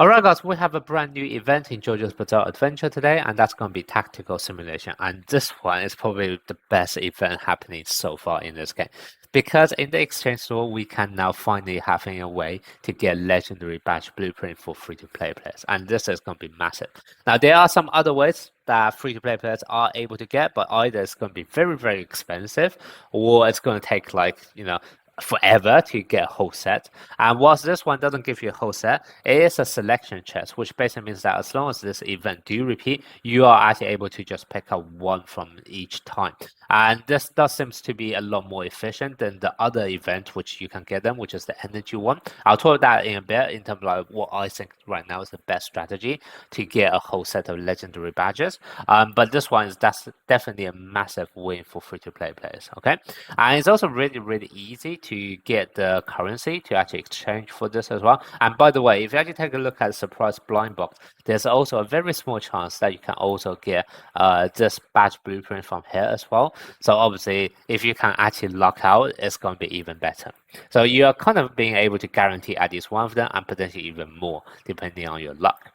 Alright guys, we have a brand new event in JoJo's Bizarre Adventure today, and that's going to be Tactical Simulation. And this one is probably the best event happening so far in this game. Because in the exchange store, we can now finally having a way to get legendary badge blueprint for free-to-play players. And this is going to be massive. Now, there are some other ways that free-to-play players are able to get, but either it's going to be very, very expensive, or it's going to take like, forever to get a whole set. And whilst this one doesn't give you a whole set, it is a selection chest, which basically means that as long as this event do repeat, you are actually able to just pick up one from each time. And this does seems to be a lot more efficient than the other event which you can get them, which is the energy one. I'll talk that in a bit in terms of like what I think right now is the best strategy to get a whole set of legendary badges. But this one is definitely a massive win for free-to-play players. Okay, and it's also really, really easy to get the currency to actually exchange for this as well. And by the way, if you actually take a look at the surprise blind box, there's also a very small chance that you can also get this badge blueprint from here as well. So obviously, if you can actually luck out, it's going to be even better. So you are kind of being able to guarantee at least one of them and potentially even more, depending on your luck.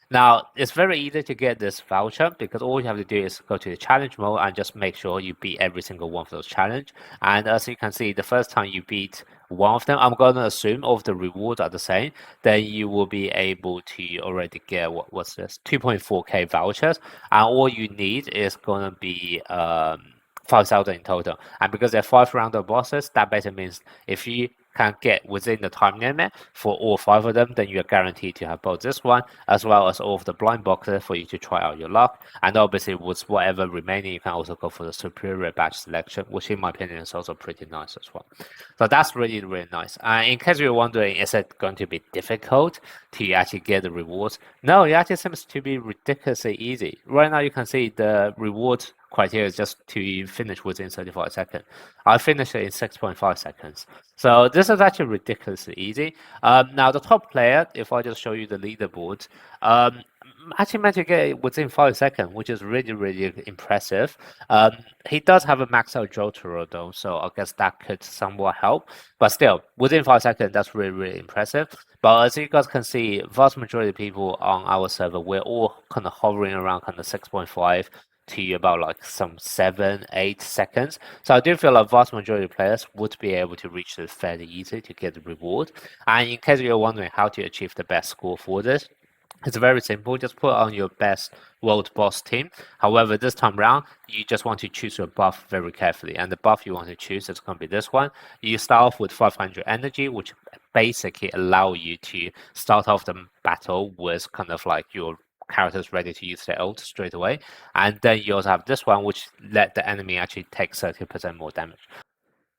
Now, it's very easy to get this voucher because all you have to do is go to the challenge mode and just make sure you beat every single one of those challenge. And as you can see, the first time you beat one of them, I'm going to assume all of the rewards are the same, then you will be able to already get, what's this, 2.4k vouchers. And all you need is going to be 5,000 in total. And because they're 5 round of bosses, that basically means if you can get within the time limit for all 5 of them, then you're guaranteed to have both this one as well as all of the blind boxes for you to try out your luck. And obviously with whatever remaining, you can also go for the superior badge selection, which in my opinion is also pretty nice as well. So that's really, really nice. In case you're wondering, is it going to be difficult to actually get the rewards? No, it actually seems to be ridiculously easy. Right now you can see the rewards criteria is just to finish within 35 seconds. I finished it in 6.5 seconds. So this is actually ridiculously easy. Now the top player, if I just show you the leaderboard, actually managed to get it within 5 seconds, which is really, really impressive. He does have a max out Jotaro though, so I guess that could somewhat help. But still, within 5 seconds, that's really, really impressive. But as you guys can see, vast majority of people on our server, we're all kind of hovering around kind of 6.5 to about like some 7-8 seconds. So I do feel like vast majority of players would be able to reach this fairly easy to get the reward. And in case you're wondering how to achieve the best score for this, it's very simple. Just put on your best world boss team. However, this time round, you just want to choose your buff very carefully. And the buff you want to choose is going to be this one. You start off with 500 energy, which basically allow you to start off the battle with kind of like your characters ready to use their ult straight away. And then you also have this one, which let the enemy actually take 30% more damage.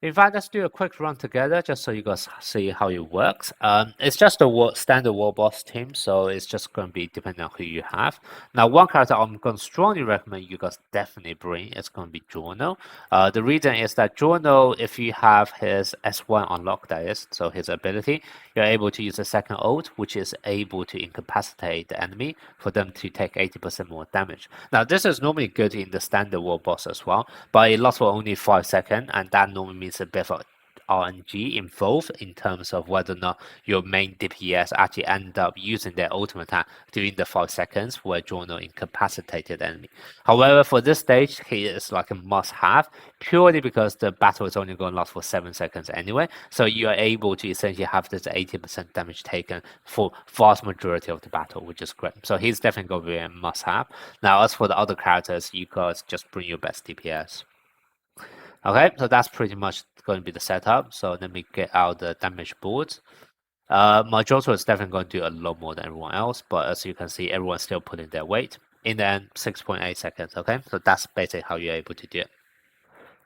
In fact, let's do a quick run together just so you guys see how it works. It's just a standard war boss team, so it's just going to be depending on who you have. Now, one character I'm going to strongly recommend you guys definitely bring is going to be Giorno. The reason is that Giorno, if you have his S1 unlocked, that is, so his ability, you're able to use a second ult, which is able to incapacitate the enemy for them to take 80% more damage. Now, this is normally good in the standard war boss as well, but it lasts for only 5 seconds, and that normally means a bit of RNG involved in terms of whether or not your main DPS actually end up using their ultimate attack during the 5 seconds where Giorno incapacitated enemy. However, for this stage, he is like a must-have purely because the battle is only going to last for 7 seconds anyway. So you are able to essentially have this 80% damage taken for vast majority of the battle, which is great. So he's definitely going to be a must-have. Now, as for the other characters, you guys just bring your best DPS. Okay, so that's pretty much going to be the setup. So let me get out the damage board. My Jotaro is definitely going to do a lot more than everyone else, but as you can see, everyone's still putting their weight. In the end, 6.8 seconds, okay? So that's basically how you're able to do it.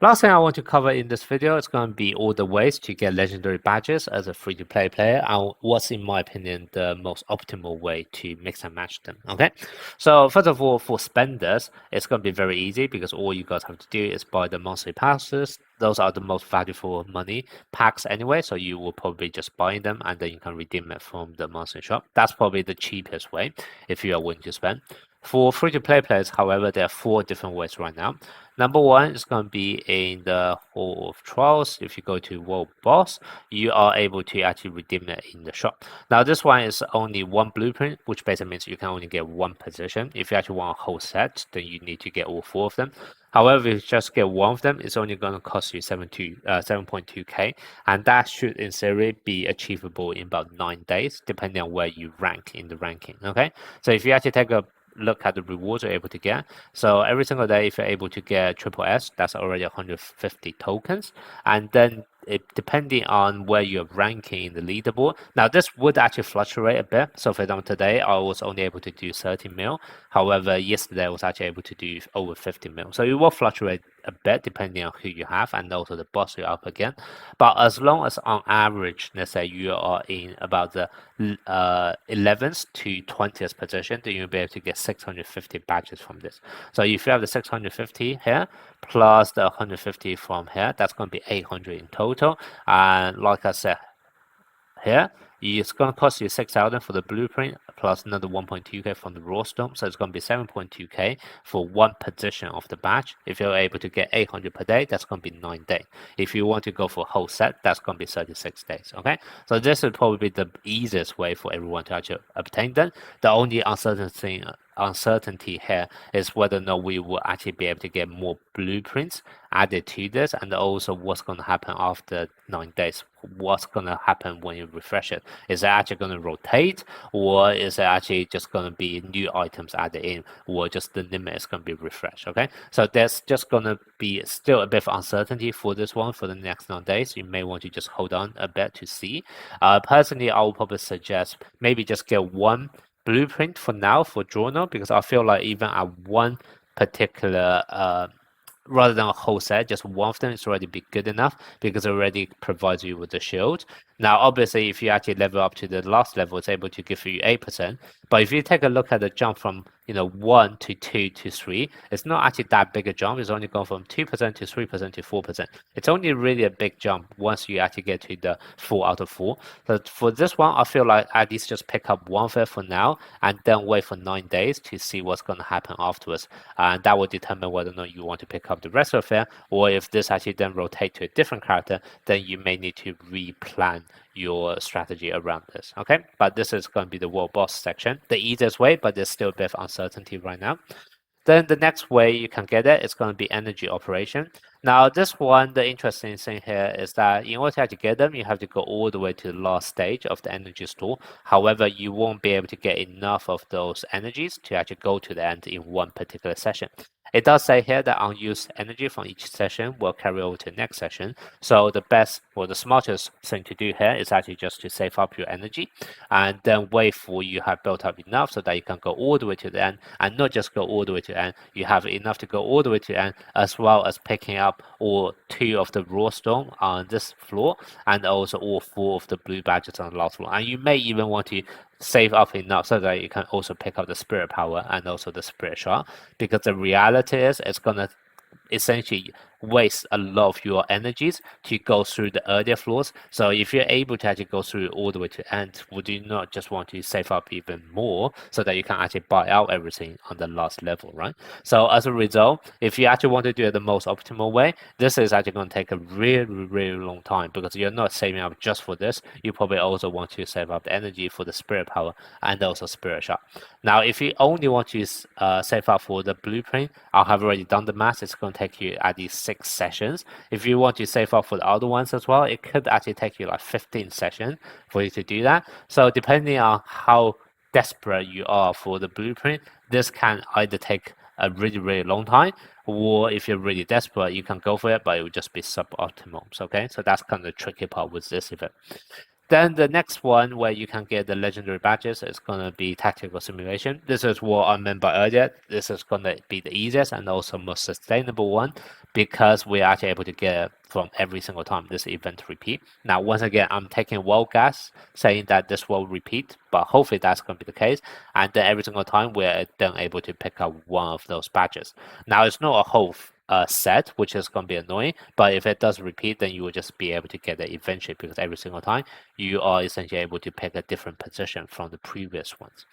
Last thing I want to cover in this video is going to be all the ways to get legendary badges as a free-to-play player and what's, in my opinion, the most optimal way to mix and match them, okay? So first of all, for spenders, it's going to be very easy because all you guys have to do is buy the monthly passes. Those are the most valuable money packs anyway, so you will probably just buy them and then you can redeem it from the monthly shop. That's probably the cheapest way if you are willing to spend. For free-to-play players, however, there are 4 different ways right now. Number one is going to be in the Hall of Trials. If you go to World Boss, you are able to actually redeem it in the shop. Now this one is only one blueprint, which basically means you can only get one position. If you actually want a whole set, then you need to get all four of them. However, if you just get one of them, it's only going to cost you 7.2k, and that should in theory be achievable in about 9 days, depending on where you rank in the ranking. Okay, so if you actually take a look at the rewards you're able to get. So every single day, if you're able to get triple S, that's already 150 tokens. And then depending on where you're ranking in the leaderboard. Now, this would actually fluctuate a bit. So for example, today I was only able to do 30 mil. However, yesterday I was actually able to do over 50 mil. So it will fluctuate a bit depending on who you have and also the boss you're up against. But as long as on average, let's say you are in about the 11th to 20th position, then you'll be able to get 650 badges from this. So if you have the 650 here plus the 150 from here, that's going to be 800 in total. And like I said here, it's going to cost you 6,000 for the blueprint plus another 1.2k from the raw stone, so it's going to be 7.2k for one position of the badge. If you're able to get 800 per day, that's going to be 9 days. If you want to go for a whole set, that's going to be 36 days. Okay, so this is probably the easiest way for everyone to actually obtain them. The only uncertainty here is whether or not we will actually be able to get more blueprints added to this, and also what's going to happen after 9 days. What's going to happen when you refresh it? Is it actually going to rotate, or is it actually just going to be new items added in, or just the limit is going to be refreshed? Okay, so there's just going to be still a bit of uncertainty for this one for the next 9 days. You may want to just hold on a bit to see. Personally, I would probably suggest maybe just get one blueprint for now for journal, because I feel like even at one particular rather than a whole set, just one of them is already be good enough, because it already provides you with the shield. Now, obviously, if you actually level up to the last level, it's able to give you 8%. But if you take a look at the jump from 1 to 2 to 3, it's not actually that big a jump. It's only gone from 2% to 3% to 4%. It's only really a big jump once you actually get to the 4 out of 4. So for this one, I feel like at least just pick up one of it for now, and then wait for 9 days to see what's going to happen afterwards. And that will determine whether or not you want to pick up the rest of it, or if this actually then rotate to a different character, then you may need to replan your strategy around this. Okay, but this is going to be the world boss section, the easiest way, but there's still a bit of uncertainty right now. Then the next way you can get it is going to be energy operation. Now this one, the interesting thing here is that in order to actually get them, you have to go all the way to the last stage of the energy store. However, you won't be able to get enough of those energies to actually go to the end in one particular session. It does say here that unused energy from each session will carry over to the next session. So the best or the smartest thing to do here is actually just to save up your energy and then wait for you have built up enough so that you can go all the way to the end, and not just go all the way to the end. You have enough to go all the way to the end, as well as picking up all 2 of the raw stone on this floor, and also all 4 of the blue badges on the last floor. And you may even want to save up enough so that you can also pick up the spirit power and also the spirit shard, because the reality is it's gonna essentially waste a lot of your energies to go through the earlier floors. So if you're able to actually go through all the way to the end, would you not just want to save up even more so that you can actually buy out everything on the last level, right? So as a result, if you actually want to do it the most optimal way, this is actually going to take a really, really long time, because you're not saving up just for this. You probably also want to save up the energy for the spirit power and also spirit shard. Now, if you only want to save up for the blueprint, I have already done the math. It's going to take you at least 6 sessions. If you want to save up for the other ones as well, it could actually take you like 15 sessions for you to do that. So depending on how desperate you are for the blueprint, this can either take a really, really long time, or if you're really desperate, you can go for it, but it will just be suboptimal. So, okay, so that's kind of the tricky part with this event. Then the next one where you can get the legendary badges is going to be tactical simulation. This is what I meant by earlier. This is going to be the easiest and also most sustainable one, because we're actually able to get it from every single time this event repeat. Now, once again, I'm taking wild guess saying that this will repeat, but hopefully that's going to be the case. And then every single time we're then able to pick up one of those badges. Now, it's not a whole set, which is going to be annoying, but if it does repeat, then you will just be able to get it eventually, because every single time you are essentially able to pick a different position from the previous ones.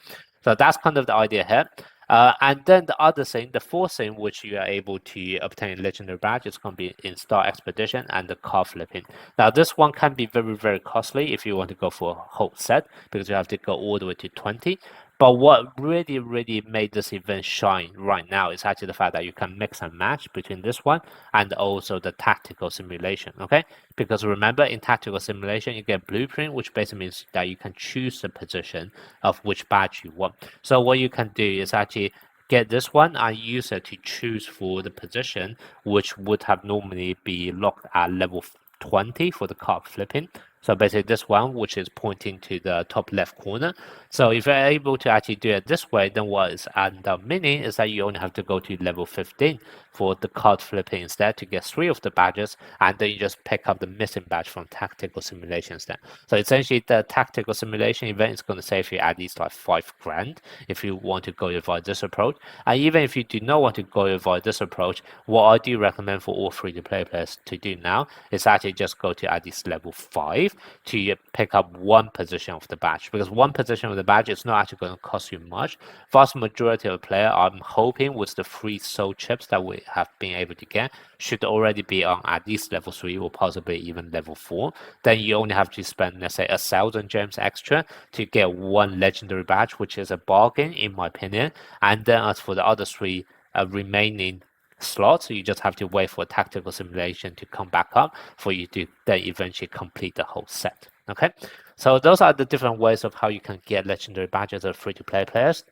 So that's kind of the idea here. And then the other thing, the fourth thing which you are able to obtain legendary badge is going to be in Star Expedition and the card flipping. Now this one can be very, very costly if you want to go for a whole set, because you have to go all the way to 20. But what really, really made this event shine right now is actually the fact that you can mix and match between this one and also the tactical simulation, okay? Because remember, in tactical simulation, you get blueprint, which basically means that you can choose the position of which badge you want. So what you can do is actually get this one and use it to choose for the position, which would have normally be locked at level 20 for the card flipping. So basically this one, which is pointing to the top left corner. So if you're able to actually do it this way, then what is end up meaning is that you only have to go to level 15 for the card flipping instead to get 3 of the badges, and then you just pick up the missing badge from tactical simulation instead. So essentially the tactical simulation event is going to save you at least like 5 grand if you want to go via this approach. And even if you do not want to go via this approach, what I do recommend for all free-to-play players to do now is actually just go to at least level 5 to pick up one position of the badge, because one position of the badge is not actually going to cost you much. Vast majority of the player, I'm hoping with the free soul chips that we have been able to get, should already be on at least level 3 or possibly even level 4. Then you only have to spend, let's say, 1,000 gems extra to get one legendary badge, which is a bargain in my opinion. And then as for the other 3 remaining slots, you just have to wait for tactical simulation to come back up for you to then eventually complete the whole set. Okay, so those are the different ways of how you can get legendary badges as free-to-play players,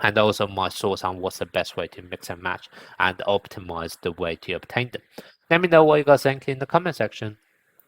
and also my thoughts on what's the best way to mix and match and optimize the way to obtain them. Let me know what you guys think in the comment section.